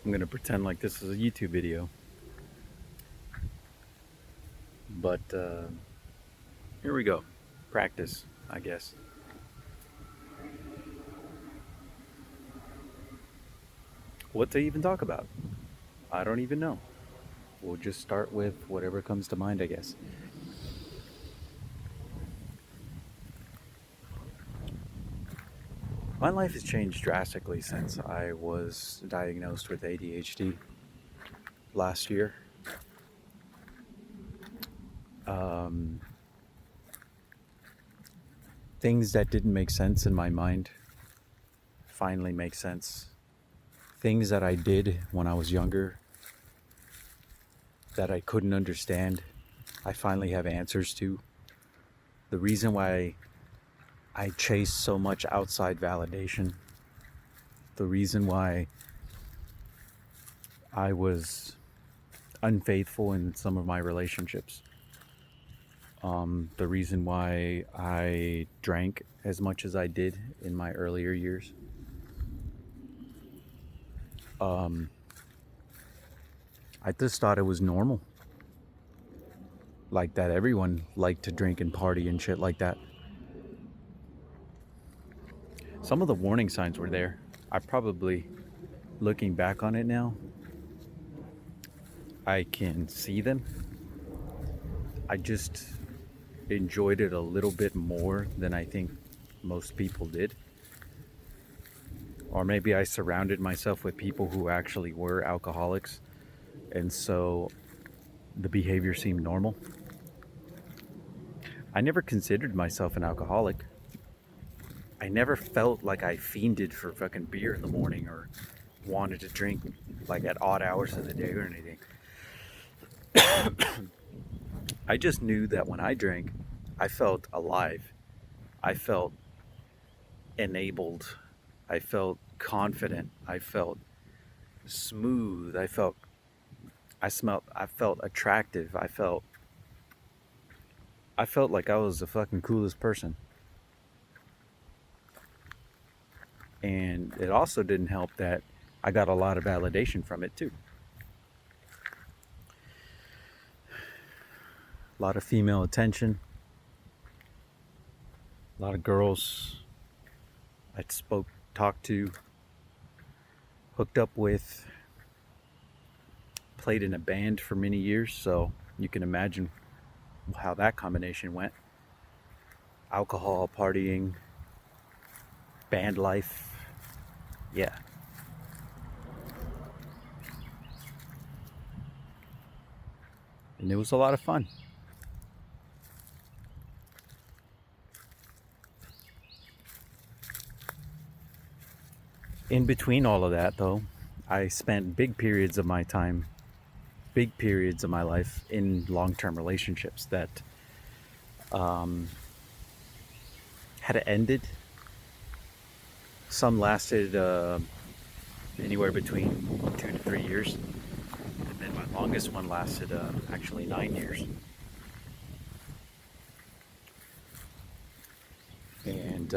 I'm gonna pretend like this is a YouTube video, but here we go. Practice, I guess. What to even talk about? I don't even know. We'll just start with whatever comes to mind, I guess. My life has changed drastically since I was diagnosed with ADHD last year. Um, Things that didn't make sense in my mind finally make sense. Things that I did when I was younger that I couldn't understand, I finally have answers to. The reason why I chase so much outside validation, the reason why I was unfaithful in some of my relationships, the reason why I drank as much as I did in my earlier years. Um, I just thought it was normal, like that everyone liked to drink and party and shit like that. Some of the warning signs were there. I probably, looking back on it now, I can see them. I just enjoyed it a little bit more than I think most people did. Or maybe I surrounded myself with people who actually were alcoholics, and so the behavior seemed normal. I never considered myself an alcoholic. I never felt like I fiended for fucking beer in the morning or wanted to drink like at odd hours of the day or anything. I just knew that when I drank, I felt alive. I felt enabled. I felt confident. I felt smooth. I felt attractive. I felt like I was the fucking coolest person. And it also didn't help that I got a lot of validation from it too. A lot of female attention. A lot of girls I talked to, hooked up with, played in a band for many years, so you can imagine how that combination went. Alcohol, partying, band life. Yeah. And it was a lot of fun. In between all of that, though, I spent big periods of my life in long-term relationships that um, had ended. Some lasted anywhere between 2 to 3 years, and then my longest one lasted actually 9 years. And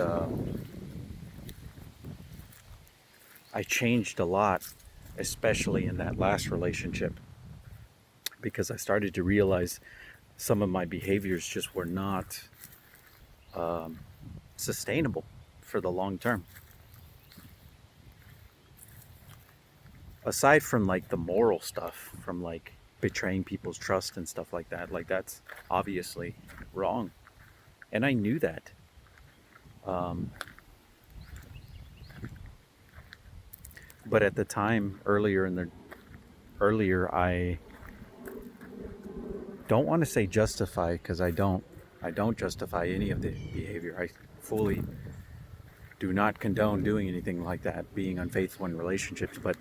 I changed a lot, especially in that last relationship, because I started to realize some of my behaviors just were not um, sustainable for the long term. Aside from like the moral stuff, from like betraying people's trust and stuff like that's obviously wrong. And I knew that. Um, but at the time, earlier, I don't want to say justify, because I don't justify any of the behavior. I fully do not condone doing anything like that, being unfaithful in relationships. But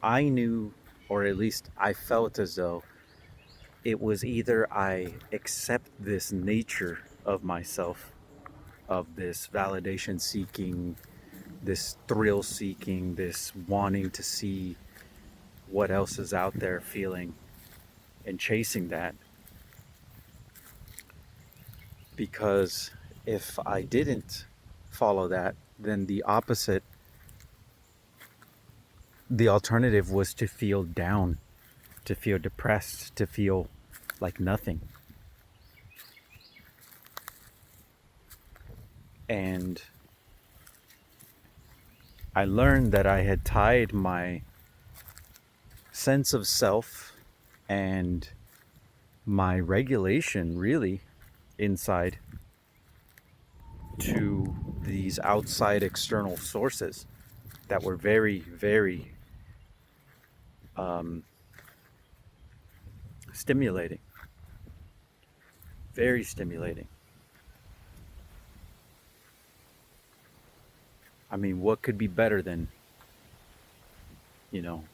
I knew, or at least I felt as though it was either I accept this nature of myself, of this validation seeking, this thrill seeking, this wanting to see what else is out there feeling and chasing that. Because if I didn't follow that, then the opposite the alternative was to feel down, to feel depressed, to feel like nothing. And I learned that I had tied my sense of self and my regulation, really, inside to these outside external sources that were very, very stimulating. Very stimulating. I mean, what could be better than, you know,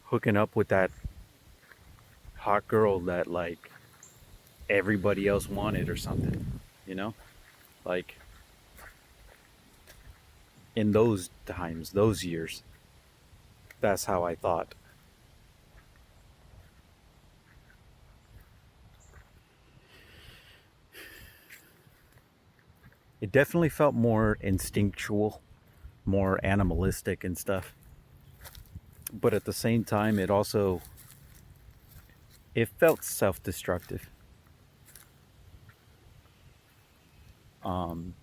hooking up with that hot girl that, like, everybody else wanted or something, you know? Like, in those times, those years, that's how I thought. It definitely felt more instinctual, more animalistic and stuff. But at the same time, it felt self-destructive. Um,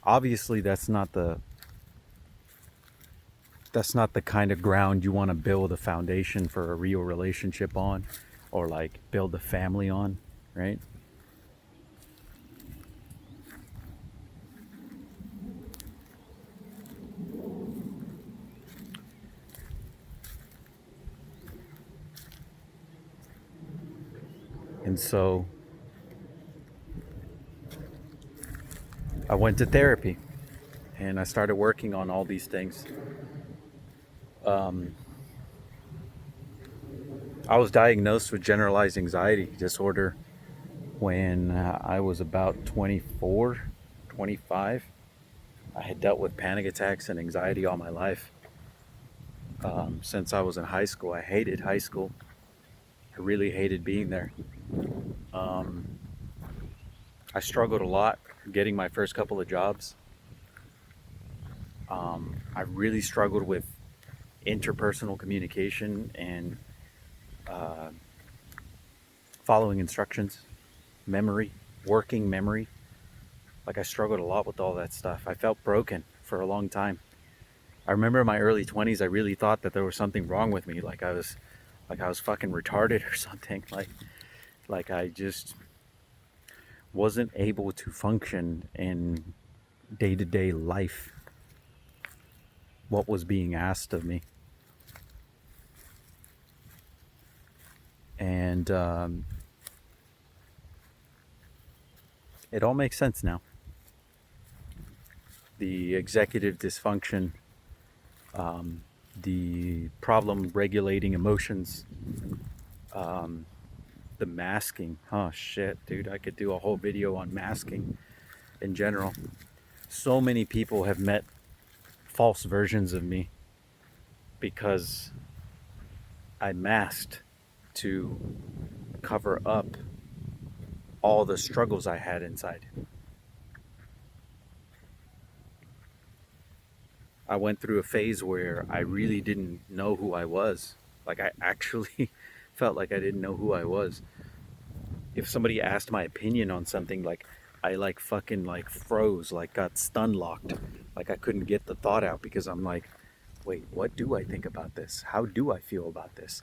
Obviously, that's not the kind of ground you want to build a foundation for a real relationship on, or like build a family on, right? And so I went to therapy and I started working on all these things. Um, I was diagnosed with generalized anxiety disorder when I was about 24, 25. I had dealt with panic attacks and anxiety all my life. Since I was in high school, I hated high school. I really hated being there. Um, I struggled a lot getting my first couple of jobs. I really struggled with interpersonal communication and uh, following instructions, memory, working memory. Like, I struggled a lot with all that stuff. I felt broken for a long time. I remember in my early 20s, I really thought that there was something wrong with me. Like I was fucking retarded or something. Like I just wasn't able to function in day-to-day life, what was being asked of me. And it all makes sense now. The executive dysfunction, um, the problem regulating emotions, um, the masking. Oh shit, dude, I could do a whole video on masking in general. So many people have met false versions of me because I masked to cover up all the struggles I had inside. I went through a phase where I really didn't know who I was. Like, I actually felt like I didn't know who I was. If somebody asked my opinion on something, like, I like fucking like froze, like got stun locked. Like, I couldn't get the thought out because I'm like, wait, what do I think about this? How do I feel about this?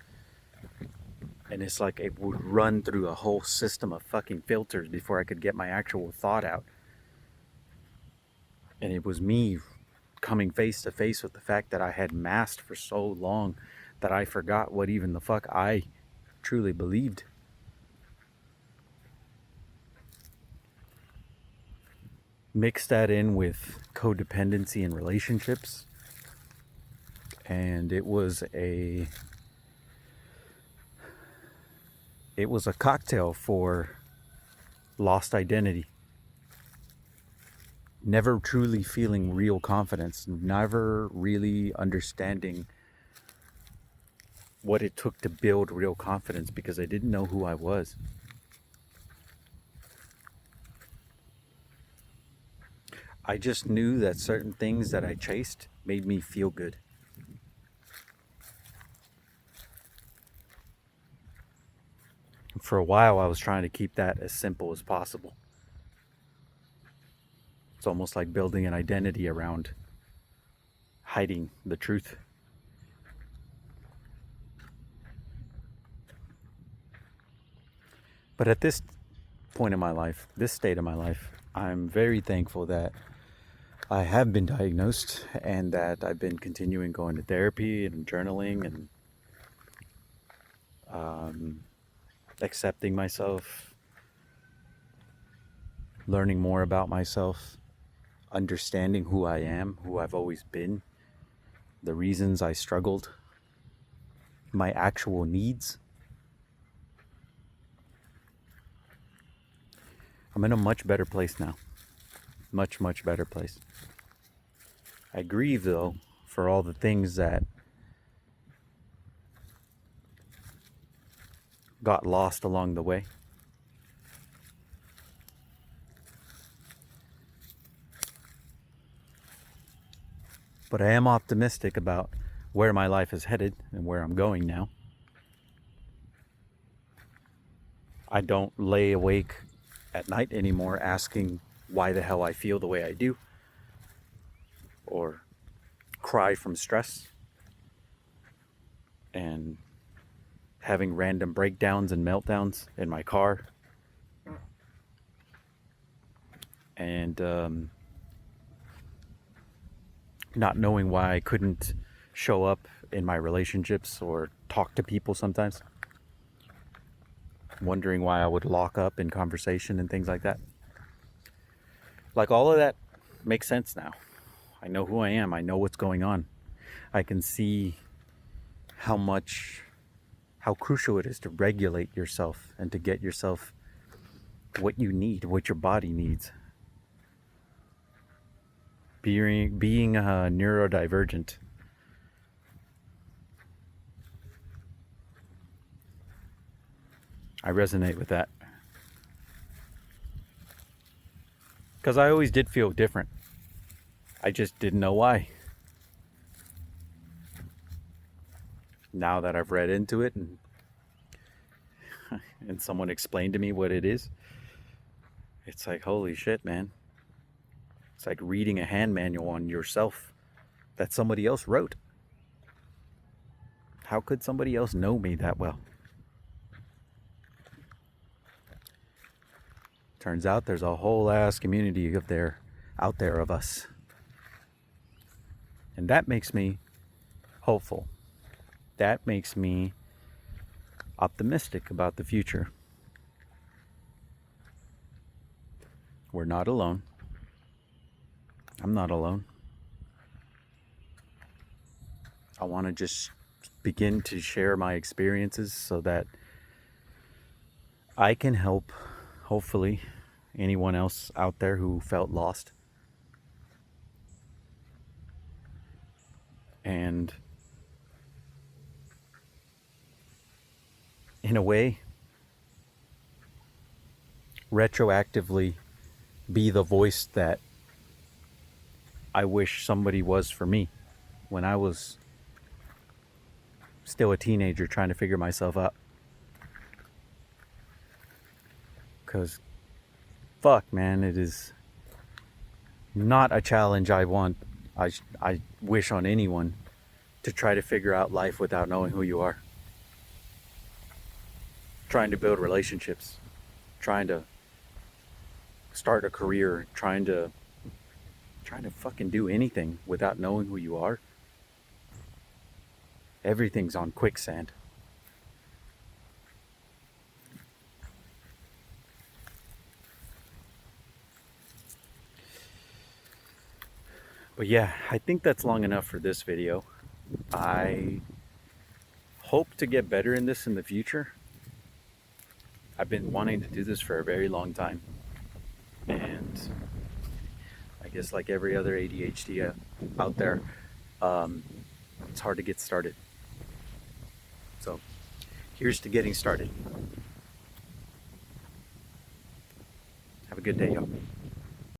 And it's like it would run through a whole system of fucking filters before I could get my actual thought out. And it was me coming face to face with the fact that I had masked for so long that I forgot what even the fuck I truly believed. Mix that in with codependency in relationships, and it was a cocktail for lost identity. Never truly feeling real confidence, never really understanding what it took to build real confidence because I didn't know who I was. I just knew that certain things that I chased made me feel good. For a while, I was trying to keep that as simple as possible. It's almost like building an identity around hiding the truth. But at this point in my life, this state of my life, I'm very thankful that I have been diagnosed and that I've been continuing going to therapy and journaling and accepting myself, learning more about myself, understanding who I am, who I've always been, the reasons I struggled, my actual needs. I'm in a much better place now. Much, much better place. I grieve, though, for all the things that got lost along the way. But I am optimistic about where my life is headed and where I'm going now. I don't lay awake at night anymore asking why the hell I feel the way I do, or cry from stress and having random breakdowns and meltdowns in my car, and not knowing why I couldn't show up in my relationships or talk to people sometimes, wondering why I would lock up in conversation and things like that. Like, all of that makes sense now. I know who I am. I know what's going on. I can see how crucial it is to regulate yourself and to get yourself what you need, what your body needs. Being neurodivergent, I resonate with that. Because I always did feel different. I just didn't know why. Now that I've read into it and someone explained to me what it is, it's like, holy shit, man. It's like reading a hand manual on yourself that somebody else wrote. How could somebody else know me that well? Turns out there's a whole ass community out there of us. And that makes me hopeful. That makes me optimistic about the future. We're not alone. I'm not alone. I want to just begin to share my experiences so that I can help, hopefully, anyone else out there who felt lost. And in a way, retroactively be the voice that I wish somebody was for me when I was still a teenager trying to figure myself out. Because, fuck, man, it is not a challenge I wish on anyone, to try to figure out life without knowing who you are. Trying to build relationships, trying to start a career, trying to fucking do anything without knowing who you are. Everything's on quicksand. But yeah, I think that's long enough for this video. I hope to get better in this in the future. I've been wanting to do this for a very long time. And I guess like every other ADHD out there, it's hard to get started. So here's to getting started. Have a good day, y'all.